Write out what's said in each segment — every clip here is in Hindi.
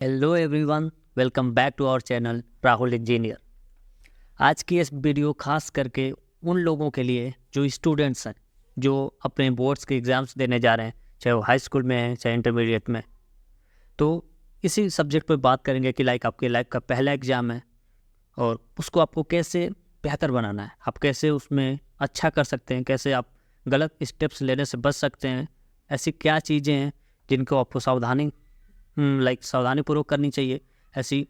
Hello everyone, welcome back to our channel Rahul engineer. आज की इस वीडियो खास करके उन लोगों के लिए जो स्टूडेंट्स हैं, जो अपने बोर्ड्स के एग्ज़ाम्स देने जा रहे हैं, चाहे वो हाई स्कूल में हैं चाहे इंटरमीडिएट में। तो इसी सब्जेक्ट पे बात करेंगे कि लाइक आपके लाइफ का पहला एग्ज़ाम है और उसको आपको कैसे बेहतर बनाना है, आप कैसे उसमें अच्छा कर सकते हैं, कैसे आप गलत स्टेप्स लेने से बच सकते हैं। ऐसी क्या चीज़ें हैं जिनको आपको सावधानीपूर्वक करनी चाहिए। ऐसी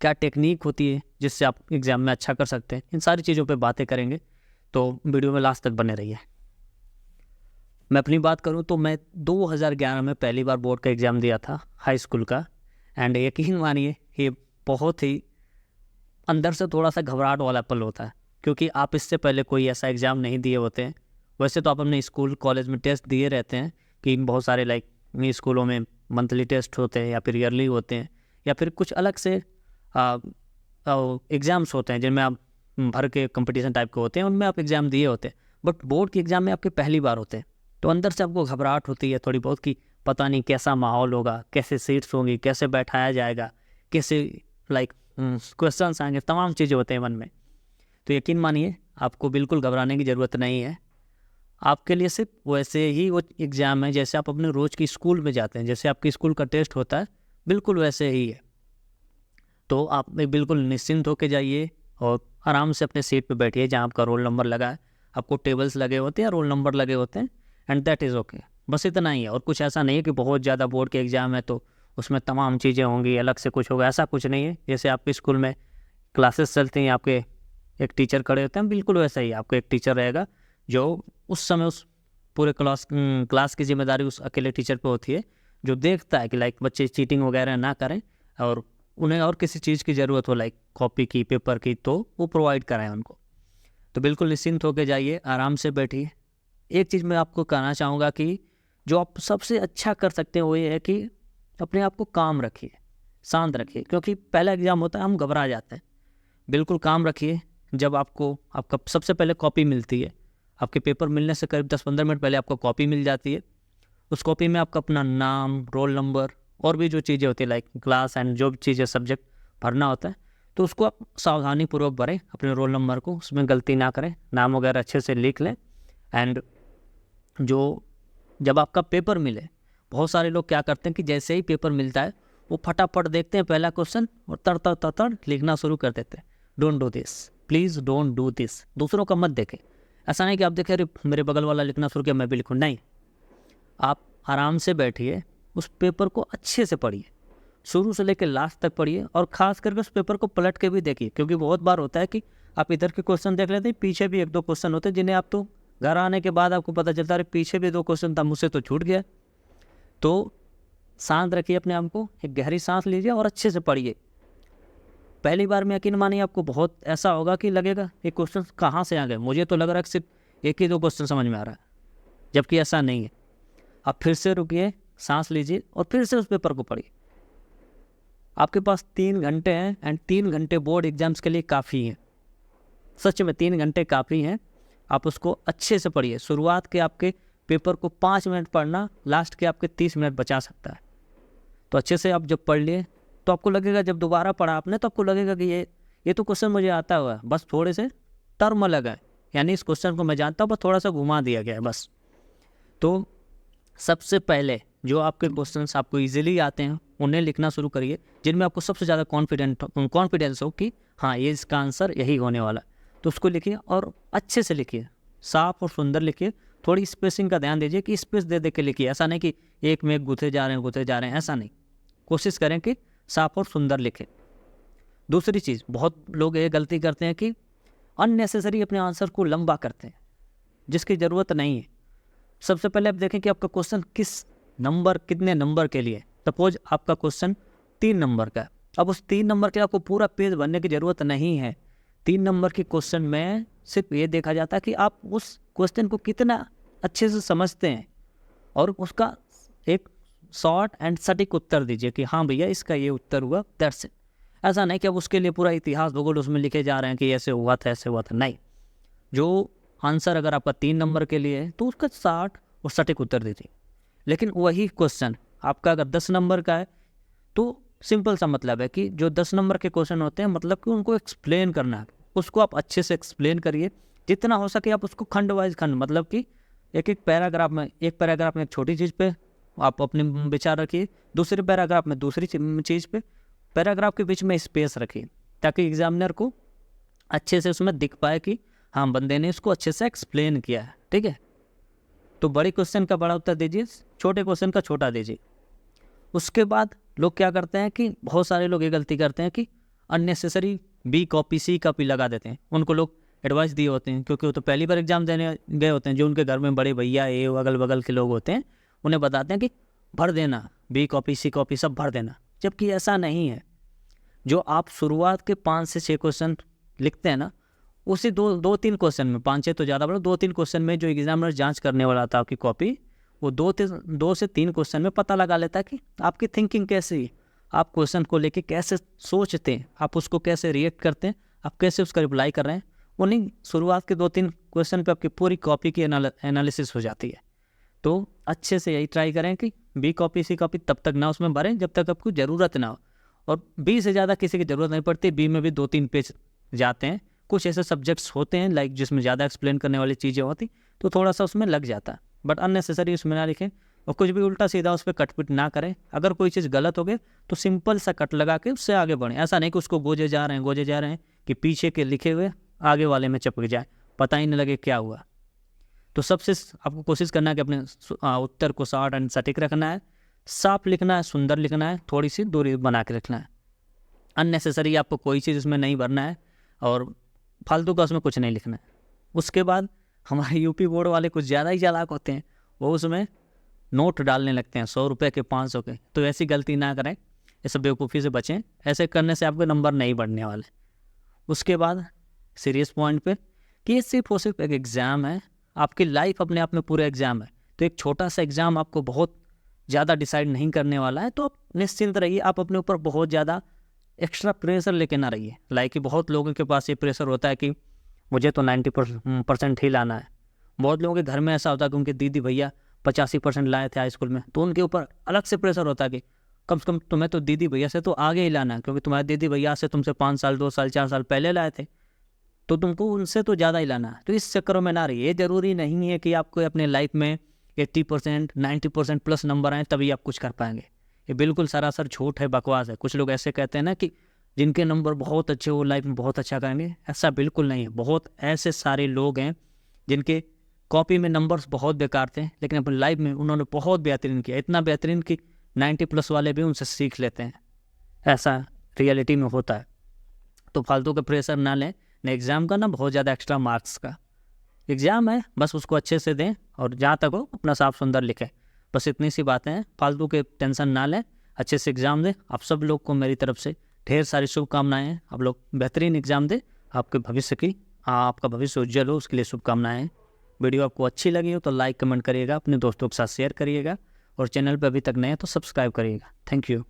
क्या टेक्निक होती है जिससे आप एग्ज़ाम में अच्छा कर सकते हैं। इन सारी चीज़ों पे बातें करेंगे, तो वीडियो में लास्ट तक बने रहिए। मैं अपनी बात करूं तो मैं 2011 में पहली बार बोर्ड का एग्ज़ाम दिया था हाई स्कूल का। एंड यकीन मानिए, ये बहुत ही अंदर से थोड़ा सा घबराहट वाला पल होता है, क्योंकि आप इससे पहले कोई ऐसा एग्ज़ाम नहीं दिए होते हैं। वैसे तो आप अपने स्कूल कॉलेज में टेस्ट दिए रहते हैं कि बहुत सारे स्कूलों में मंथली टेस्ट होते हैं या फिर ईयरली होते हैं या फिर कुछ अलग से एग्ज़ाम्स होते हैं जिनमें आप भर के कंपटीशन टाइप के होते हैं, उनमें आप एग्ज़ाम दिए होते हैं। बट बोर्ड के एग्ज़ाम में आपके पहली बार होते हैं, तो अंदर से आपको घबराहट होती है थोड़ी बहुत कि पता नहीं कैसा माहौल होगा, कैसे सीट्स होंगी, कैसे बैठाया जाएगा, कैसे क्वेश्चंस आएंगे, तमाम चीज़ें होते हैं मन में। तो यकीन मानिए, आपको बिल्कुल घबराने की ज़रूरत नहीं है। आपके लिए सिर्फ वैसे ही वो एग्ज़ाम है जैसे आप अपने रोज़ की स्कूल में जाते हैं, जैसे आपके स्कूल का टेस्ट होता है, बिल्कुल वैसे ही है। तो आप बिल्कुल निश्चिंत होकर जाइए और आराम से अपने सीट पे बैठिए जहाँ आपका रोल नंबर लगा है। आपको टेबल्स लगे होते हैं, रोल नंबर लगे होते हैं, एंड दैट इज़ ओके। बस इतना ही है, और कुछ ऐसा नहीं है कि बहुत ज़्यादा बोर्ड के एग्ज़ाम है तो उसमें तमाम चीज़ें होंगी, अलग से कुछ होगा, ऐसा कुछ नहीं है। जैसे आपके स्कूल में क्लासेस चलती हैं, आपके एक टीचर खड़े होते हैं, बिल्कुल वैसा ही आपको एक टीचर रहेगा जो उस समय उस पूरे क्लास की जिम्मेदारी उस अकेले टीचर पे होती है, जो देखता है कि बच्चे चीटिंग वगैरह ना करें और उन्हें और किसी चीज़ की ज़रूरत हो, कॉपी की, पेपर की, तो वो प्रोवाइड कराएं उनको। तो बिल्कुल निश्चिंत होकर जाइए, आराम से बैठिए। एक चीज़ मैं आपको कहना चाहूँगा कि जो आप सबसे अच्छा कर सकते हैं वो ये है कि अपने आप को काम रखिए, शांत रखिए, क्योंकि पहला एग्ज़ाम होता है, हम घबरा जाते हैं। बिल्कुल काम रखिए। जब आपको आपका सबसे पहले कॉपी मिलती है, आपके पेपर मिलने से करीब 10-15 मिनट पहले आपको कॉपी मिल जाती है। उस कॉपी में आपका अपना नाम, रोल नंबर और भी जो चीज़ें होती है क्लास एंड जो भी चीज़ें सब्जेक्ट भरना होता है, तो उसको आप सावधानीपूर्वक भरें। अपने रोल नंबर को उसमें गलती ना करें, नाम वगैरह अच्छे से लिख लें। एंड जो जब आपका पेपर मिले, बहुत सारे लोग क्या करते हैं कि जैसे ही पेपर मिलता है वो फटाफट देखते हैं पहला क्वेश्चन और तड़ लिखना शुरू कर देते हैं। Don't do this, please don't do this. दूसरों का मत देखें। ऐसा नहीं कि आप देखें अरे मेरे बगल वाला लिखना शुरू किया मैं भी लिखूँ, नहीं। आप आराम से बैठिए, उस पेपर को अच्छे से पढ़िए, शुरू से लेकर लास्ट तक पढ़िए, और ख़ास करके उस पेपर को पलट के भी देखिए, क्योंकि बहुत बार होता है कि आप इधर के क्वेश्चन देख लेते हैं, पीछे भी 1-2 क्वेश्चन होते हैं जिन्हें आप तो घर आने के बाद आपको पता चलता है पीछे भी 2 क्वेश्चन था, मुझसे तो छूट गया। तो शांत रखिए अपने आप को, एक गहरी सांस लीजिए और अच्छे से पढ़िए। पहली बार में यकीन मानिए आपको बहुत ऐसा होगा कि लगेगा ये क्वेश्चन कहाँ से आ गए, मुझे तो लग रहा है कि सिर्फ 1 ही 2 क्वेश्चन समझ में आ रहा है, जबकि ऐसा नहीं है। आप फिर से रुकिए, सांस लीजिए और फिर से उस पेपर को पढ़िए। आपके पास 3 घंटे हैं, एंड 3 घंटे बोर्ड एग्जाम्स के लिए काफ़ी हैं। सच में 3 घंटे काफ़ी हैं। आप उसको अच्छे से पढ़िए। शुरुआत के आपके पेपर को 5 मिनट पढ़ना लास्ट के आपके 30 मिनट बचा सकता है। तो अच्छे से आप जब पढ़ लिए तो आपको लगेगा, जब दोबारा पढ़ा आपने तो आपको लगेगा कि ये तो क्वेश्चन मुझे आता हुआ है, बस थोड़े से टर्म अलग है, यानी इस क्वेश्चन को मैं जानता हूँ, बस थोड़ा सा घुमा दिया गया है बस। तो सबसे पहले जो आपके क्वेश्चंस आपको इजीली आते हैं उन्हें लिखना शुरू करिए, जिनमें आपको सबसे ज़्यादा कॉन्फिडेंस हो कि हाँ ये इसका आंसर यही होने वाला। तो उसको लिखिए और अच्छे से लिखिए, साफ और सुंदर लिखिए। थोड़ी स्पेसिंग का ध्यान दीजिए कि स्पेस दे दे के लिखिए। ऐसा नहीं कि एक में घुसे जा रहे हैं, ऐसा नहीं। कोशिश करें कि साफ और सुंदर लिखें। दूसरी चीज़, बहुत लोग ये गलती करते हैं कि अननेसेसरी अपने आंसर को लंबा करते हैं, जिसकी ज़रूरत नहीं है। सबसे पहले आप देखें कि आपका क्वेश्चन कितने नंबर के लिए। सपोज आपका क्वेश्चन 3 नंबर का है, अब उस 3 नंबर के आपको पूरा पेज भरने की ज़रूरत नहीं है। 3 नंबर के क्वेश्चन में सिर्फ ये देखा जाता है कि आप उस क्वेश्चन को कितना अच्छे से समझते हैं, और उसका एक शॉर्ट एंड सटीक उत्तर दीजिए कि हाँ भैया इसका ये उत्तर हुआ, दैट्स इट। ऐसा नहीं कि अब उसके लिए पूरा इतिहास भूगोल उसमें लिखे जा रहे हैं कि ऐसे हुआ था ऐसे हुआ था, नहीं। जो आंसर अगर आपका 3 नंबर के लिए है तो उसका शॉर्ट और सटीक उत्तर दीजिए। लेकिन वही क्वेश्चन आपका अगर 10 नंबर का है तो सिंपल सा मतलब है कि जो 10 नंबर के क्वेश्चन होते हैं मतलब कि उनको एक्सप्लेन करना है, उसको आप अच्छे से एक्सप्लेन करिए, जितना हो सके आप उसको खंड वाइज खंड, मतलब कि एक पैराग्राफ में एक छोटी चीज़ पे आप अपने विचार रखिए, दूसरे पैराग्राफ में दूसरी चीज़ पे, पैराग्राफ के बीच में स्पेस रखिए ताकि एग्जामिनर को अच्छे से उसमें दिख पाए कि हाँ बंदे ने इसको अच्छे से एक्सप्लेन किया है। ठीक है, तो बड़े क्वेश्चन का बड़ा उत्तर दीजिए, छोटे क्वेश्चन का छोटा दीजिए। उसके बाद लोग क्या करते हैं कि बहुत सारे लोग ये गलती करते हैं कि अननेसेसरी बी कॉपी सी कॉपी लगा देते हैं। उनको लोग एडवाइस दिए होते हैं क्योंकि वो तो पहली बार एग्जाम देने गए होते हैं, जो उनके घर में बड़े भैया ये अगल बगल के लोग होते हैं उन्हें बताते हैं कि भर देना बी कॉपी सी कॉपी सब भर देना, जबकि ऐसा नहीं है। जो आप शुरुआत के 5 से 6 क्वेश्चन लिखते हैं ना, उसी दो तीन क्वेश्चन में, 5-6 तो ज़्यादा बड़ा, 2-3 क्वेश्चन में जो एग्जामिनर जांच करने वाला था आपकी कॉपी, वो 2 से 3 क्वेश्चन में पता लगा लेता है कि आपकी थिंकिंग कैसी है, आप क्वेश्चन को लेके कैसे सोचते हैं, आप उसको कैसे रिएक्ट करते हैं, आप कैसे उसका रिप्लाई कर रहे हैं। उन्हीं शुरुआत के 2-3 क्वेश्चन पे आपकी पूरी कॉपी की एनालिसिस हो जाती है। तो अच्छे से यही ट्राई करें कि बी कॉपी सी कॉपी तब तक ना उसमें भरें जब तक आपको ज़रूरत ना हो, और बी से ज़्यादा किसी की ज़रूरत नहीं पड़ती। बी में भी 2-3 पेज जाते हैं, कुछ ऐसे सब्जेक्ट्स होते हैं लाइक जिसमें ज़्यादा एक्सप्लेन करने वाली चीज़ें होती तो थोड़ा सा उसमें लग जाता है, बट अननेसेसरी उसमें ना लिखें और कुछ भी उल्टा सीधा उस पर कटपिट ना करें। अगर कोई चीज़ गलत हो गई तो सिंपल सा कट लगा के उससे आगे बढ़ें। ऐसा नहीं कि उसको गोजे जा रहे हैं कि पीछे के लिखे हुए आगे वाले में चिपक जाए, पता ही नहीं लगे क्या हुआ। तो सबसे आपको कोशिश करना है कि अपने उत्तर को शॉर्ट एंड सटीक रखना है, साफ लिखना है, सुंदर लिखना है, थोड़ी सी दूरी बना के रखना है। अननेसेसरी आपको कोई चीज़ उसमें नहीं भरना है और फालतू का उसमें कुछ नहीं लिखना है। उसके बाद हमारे यूपी बोर्ड वाले कुछ ज़्यादा ही चालाक होते हैं, वो उसमें नोट डालने लगते हैं 100 रुपये के, 500 के। तो ऐसी गलती ना करें, ये सब बेवकूफ़ी से बचें, ऐसे करने से आपके नंबर नहीं बढ़ने वाले। उसके बाद सीरियस पॉइंट पे कि ये सिर्फ और सिर्फ एक एग्ज़ाम है, आपकी लाइफ अपने आप में पूरा एग्ज़ाम है। तो एक छोटा सा एग्ज़ाम आपको बहुत ज़्यादा डिसाइड नहीं करने वाला है, तो आप निश्चिंत रहिए, आप अपने ऊपर बहुत ज़्यादा एक्स्ट्रा प्रेशर लेके ना रहिए। लाइक कि बहुत लोगों के पास ये प्रेशर होता है कि मुझे तो 90% ही लाना है। बहुत लोगों के घर में ऐसा होता है कि उनके दीदी भैया 85% लाए थे हाई स्कूल में, तो उनके ऊपर अलग से प्रेशर होता है कि कम से कम तुम्हें तो दीदी भैया से तो आगे ही लाना है, क्योंकि तुम्हारे दीदी भैया से तुमसे 5 साल 2 साल 4 साल पहले लाए थे, तो तुमको उनसे तो ज़्यादा ही लाना है। तो इस चक्करों में ना रहिए। ये ज़रूरी नहीं है कि आपको अपने लाइफ में 80% 90% प्लस नंबर आए तभी आप कुछ कर पाएंगे। ये बिल्कुल सरासर झूठ है, बकवास है। कुछ लोग ऐसे कहते हैं ना कि जिनके नंबर बहुत अच्छे वो लाइफ में बहुत अच्छा करेंगे, ऐसा बिल्कुल नहीं है। बहुत ऐसे सारे लोग हैं जिनके कॉपी में नंबर्स बहुत बेकार थे, लेकिन अपनी लाइफ में उन्होंने बहुत बेहतरीन किया, इतना बेहतरीन कि 90+ वाले भी उनसे सीख लेते हैं। ऐसा रियलिटी में होता है। तो फालतू का प्रेशर ना लें, ना एग्ज़ाम का, ना बहुत ज़्यादा एक्स्ट्रा मार्क्स का। एग्ज़ाम है, बस उसको अच्छे से दें और जहाँ तक हो अपना साफ सुंदर लिखें। बस इतनी सी बातें हैं, फालतू के टेंशन ना लें, अच्छे से एग्ज़ाम दें। आप सब लोग को मेरी तरफ से ढेर सारी शुभकामनाएं हैं। आप लोग बेहतरीन एग्ज़ाम दें, आपके भविष्य की, आपका भविष्य उज्जवल हो, उसके लिए शुभकामनाएं हैं। वीडियो आपको अच्छी लगी हो तो लाइक कमेंट करिएगा, अपने दोस्तों के साथ शेयर करिएगा और चैनल पर अभी तक नए हैं तो सब्सक्राइब करिएगा। Thank you.